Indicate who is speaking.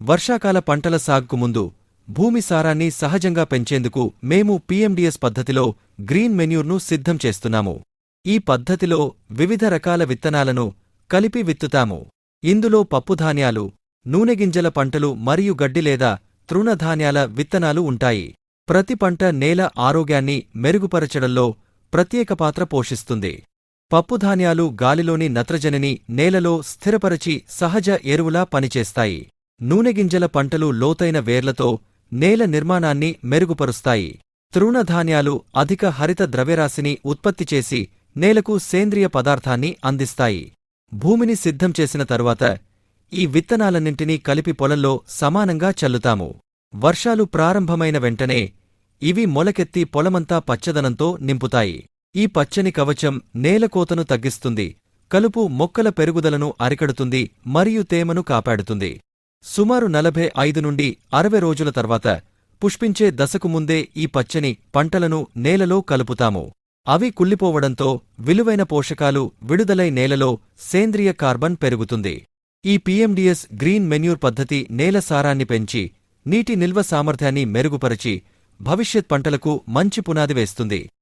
Speaker 1: వర్షాకాల పంటల సాగుకు ముందు భూమి సారాన్ని సహజంగా పెంచేందుకు మేము పీఎండీఎస్ పద్ధతిలో గ్రీన్ మెన్యూర్ను సిద్ధం చేస్తున్నాము. ఈ పద్ధతిలో వివిధ రకాల విత్తనాలను కలిపి విత్తుతాము. ఇందులో పప్పుధాన్యాలు, నూనెగింజల పంటలు మరియు గడ్డి లేదా తృణధాన్యాల విత్తనాలు ఉంటాయి. ప్రతి పంట నేల ఆరోగ్యాన్ని మెరుగుపరచడంలో ప్రత్యేక పాత్ర పోషిస్తుంది. పప్పుధాన్యాలు గాలిలోని నత్రజనిని నేలలో స్థిరపరచి సహజ ఎరువులా పనిచేస్తాయి. నూనెగింజల పంటలు లోతైన వేర్లతో నేల నిర్మాణాన్ని మెరుగుపరుస్తాయి. తృణధాన్యాలు అధిక హరిత ద్రవ్యరాశిని ఉత్పత్తి చేసి నేలకు సేంద్రియ పదార్థాన్ని అందిస్తాయి. భూమిని సిద్ధం చేసిన తరువాత ఈ విత్తనాలన్నింటినీ కలిపి పొలంలో సమానంగా చల్లుతాము. వర్షాలు ప్రారంభమైన వెంటనే ఇవి మొలకెత్తి పొలమంతా పచ్చదనంతో నింపుతాయి. ఈ పచ్చని కవచం నేలకోతను తగ్గిస్తుంది, కలుపు మొక్కల పెరుగుదలను అరికడుతుంది మరియు తేమను కాపాడుతుంది. సుమారు 45 నుండి 60 రోజుల తర్వాత పుష్పించే దశకు ముందే ఈ పచ్చని పంటలను నేలలో కలుపుతాము. అవి కుళ్ళిపోవడంతో విలువైన పోషకాలు విడుదలై నేలలో సేంద్రియ కార్బన్ పెరుగుతుంది. ఈ పీఎండీఎస్ గ్రీన్ మెన్యూర్ పద్ధతి నేల సారాన్ని పెంచి నీటి నిల్వ సామర్థ్యాన్ని మెరుగుపరచి భవిష్యత్ పంటలకు మంచి పునాది వేస్తుంది.